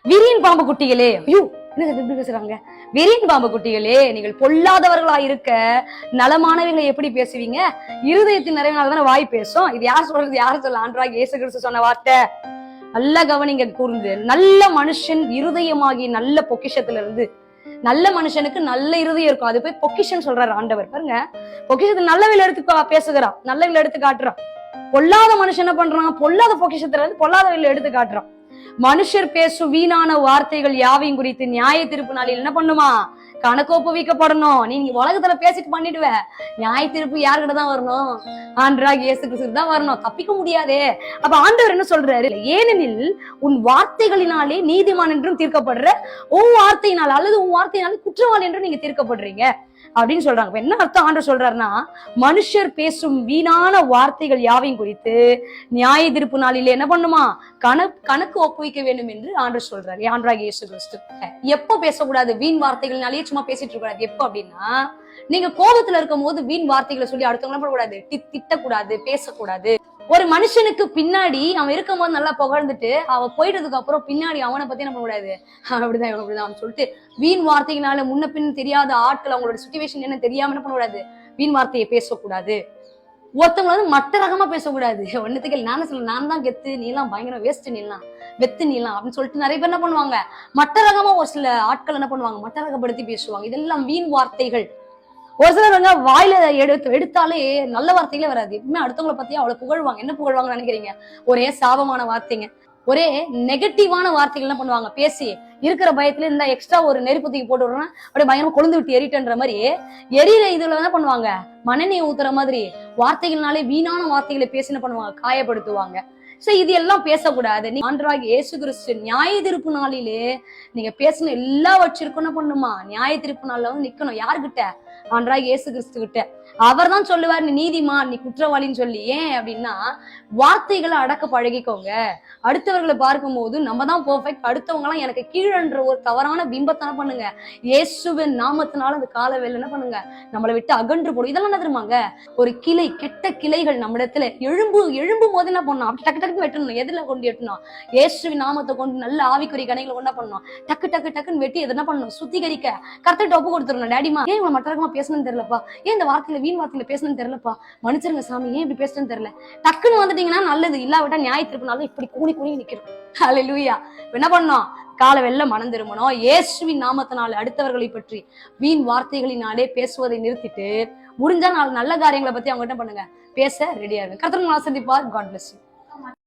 விரியன் பாம்பு குட்டிகளே, ஐயோ என்ன எப்படி பேசுறாங்க, விரியன் பாம்பு குட்டிகளே, நீங்கள் பொல்லாதவர்களா இருக்க நலமானவர்களை எப்படி பேசுவீங்க? இருதயத்தின் நிறைவினால்தானே வாய் பேசும். இது யார் சொல்றது? யாரு சொல்ல? ஆண்டவராகிய இயேசு கிறிஸ்து சொன்ன வார்த்தை. நல்ல கவனிங்க கூர்ந்து. நல்ல மனுஷன் இருதயமாகி நல்ல பொக்கிஷத்துல இருந்து, நல்ல மனுஷனுக்கு நல்ல இருதயம் இருக்கும், அது போய் பொக்கிஷன் சொல்றாரு ஆண்டவர். பாருங்க, பொக்கிஷத்தை நல்லவில எடுத்து பேசுகிறான், நல்லவில எடுத்து காட்டுறான். பொல்லாத மனுஷன் என்ன பண்றான்? பொல்லாத பொக்கிஷத்துல இருந்து பொல்லாதவில எடுத்து காட்டுறான். மனுஷர் பேசும் வீணான வார்த்தைகள் யாவையும் குறித்து நியாய தீர்ப்பு நாளில் என்ன பண்ணுமா? கணக்கு ஒப்புவிக்கப்படணும். நீங்க உலகத்துல பேசிட்டு பண்ணிடுவ, நியாய தீர்ப்பு யாருக்கிட்ட தான் வரணும்? ஆண்டவராகிய இயேசு கிறிஸ்துக்கு தான் வரணும். தப்பிக்க முடியாதே. அப்ப ஆண்டவர் என்ன சொல்றாரு? ஏனெனில் உன் வார்த்தைகளினாலே நீதிமான் என்றும் தீர்க்கப்படுற, உன் வார்த்தையினால் அல்லது உன் வார்த்தையினாலே குற்றவாளி என்றும் நீங்க தீர்க்கப்படுறீங்க அப்படின்னு சொல்றாங்க. என்ன அர்த்தம் ஆண்டவர் சொல்றாருன்னா, மனுஷர் பேசும் வீணான வார்த்தைகள் யாவையும் குறித்து நியாய தீர்ப்பு நாளிலே என்ன பண்ணுமா? கணக்கு ஒப்புவிக்க வேண்டும் என்று ஆண்டவர் சொல்றாரு. ஆண்டவராகிய இயேசு கிறிஸ்து. எப்ப பேசக்கூடாது? வீண் வார்த்தைகள்னாலே சும்மா பேசிட்டு இருக்க. எப்ப அப்படின்னா, நீங்க கோபத்துல இருக்கும் போது வீண் வார்த்தைகளை சொல்லி அடுத்தவங்க பண்ணக்கூடாது, திட்டக்கூடாது, பேசக்கூடாது. ஒரு மனுஷனுக்கு பின்னாடி அவன் இருக்கும் போது நல்லா புகழ்ந்துட்டு அவன் போயிட்டதுக்கு அப்புறம் பின்னாடி அவனை பத்தி என்ன பண்ணக்கூடாது, அவன் அப்படிதான் இவன் அப்படிதான் சொல்லிட்டு வீண் வார்த்தைகளால முன்ன பின் தெரியாத ஆட்கள் அவங்களோட சிச்சுவேஷன் என்ன தெரியாம என்ன பண்ணக்கூடாது, வீண் வார்த்தையை பேசக்கூடாது. ஒருத்தவங்க வந்து மட்ட ரகமா பேசக்கூடாது. ஒன்னத்துக்கு நானே சொல்ல, நான் தான் கெத்து, நீ எல்லாம் பயங்கர வேஸ்ட், நீலாம் வெத்து, நீலாம் அப்படின்னு சொல்லிட்டு நிறைய பேர் என்ன பண்ணுவாங்க, மட்ட ரகமா ஒரு சில ஆட்கள் என்ன பண்ணுவாங்க, மட்ட ரகப்படுத்தி பேசுவாங்க. இதெல்லாம் வீண் வார்த்தைகள். ஒரு சிலர் வாயில எடுத்தாலே நல்ல வார்த்தைகளே வராது. எப்பவுமே அடுத்தவங்களை பத்தி அவ்வளவு புகழ்வாங்க. என்ன புகழ்வாங்கன்னு நினைக்கிறீங்க? ஒரே சாபமான வார்த்தைங்க, ஒரே நெகட்டிவான வார்த்தைகள் என்ன பண்ணுவாங்க, பேசி இருக்கிற பயத்துல இந்த எக்ஸ்ட்ரா ஒரு நெருப்பு தூக்கி போட்டு விடுறோம்னா அப்படியே பயங்கரமா கொழுந்து விட்டு எரிட்டன்ற மாதிரி எரியிற இதுல என்ன பண்ணுவாங்க, மனநீர் ஊத்துற மாதிரி வார்த்தைகள்னாலே வீணான வார்த்தைகளை பேசி என்ன பண்ணுவாங்க, காயப்படுத்துவாங்க. சோ இது எல்லாம் பேசக்கூடாது. நீ ஆண்டவராகிய இயேசு கிறிஸ்து நியாய தீர்ப்பு நாளிலே நீங்க பேசணும் எல்லாவற்றிற்கும் என்ன பண்ணுமா, நியாய தீர்ப்பு நாள்ல வந்து நிக்கணும். யாருகிட்ட? ஆண்டவராகிய இயேசு கிறிஸ்து கிட்ட. அவர் தான் சொல்லுவார், நீ நீதிமான், நீ குற்றவாளின்னு சொல்லி. ஏன் அப்படின்னா, வார்த்தைகளை அடக்க பழகிக்கோங்க. அடுத்தவர்களை பார்க்கும் போது நம்ம தான் பெர்ஃபெக்ட், அடுத்தவங்க எல்லாம் எனக்கு கீழன்ற ஒரு தவறான பிம்பத்தான பண்ணுங்க. இயேசுவின் நாமத்தினால அந்த கால வேலை என்ன பண்ணுங்க, நம்மளை விட்டு அகன்று போடும். இதெல்லாம் என்ன தெரியுமாங்க, ஒரு கிளை, கெட்ட கிளைகள் நம்ம இடத்துல எழும்பும் போது என்ன பண்ணணும், அப்படி டக்கு டக்குன்னு வெட்டணும். எதுல கொண்டு வெட்டணும்? இயேசுவின் நாமத்தை கொண்டு நல்ல ஆவிக்குரிய கணைகளை கொண்டா பண்ணணும். டக்கு டக்கு டக்குன்னு வெட்டி எது என்ன பண்ணணும், சுத்திகரிக்க கருத்துட்டு ஒப்பு கொடுத்துடணும். டேடிமா, ஏன் இவங்க மற்றமா பேசணும்னு தெரியலப்பா, ஏன் இந்த வார்த்தையில வீண் வார்த்தையில பேசணும்னு தெரியலப்பா, மன்னிச்சிருங்க சாமி, ஏன் இப்படி பேசணும்னு தெரியல. டக்குன்னு வந்துட்டீங்கன்னா நல்லது, இல்லாவிட்டா நியாய தீர்ப்புனால இப்படி கூணி நிக்கிறோம். ஹல்லேலூயா. என்ன பண்ணோம்? கால வெள்ள மனம் திரும்பணும். இயேசுவின் நாமத்தினால அடுத்தவர்களை பற்றி வீண் வார்த்தைகளினாலே பேசுவதை நிறுத்திட்டு, முடிஞ்சா நல்ல காரியங்களை பத்தி அவங்க என்ன பண்ணுங்க, பேச ரெடியா இருங்க. கர்த்தர் உங்களை ஆசீர்வதிப்பார். God bless you.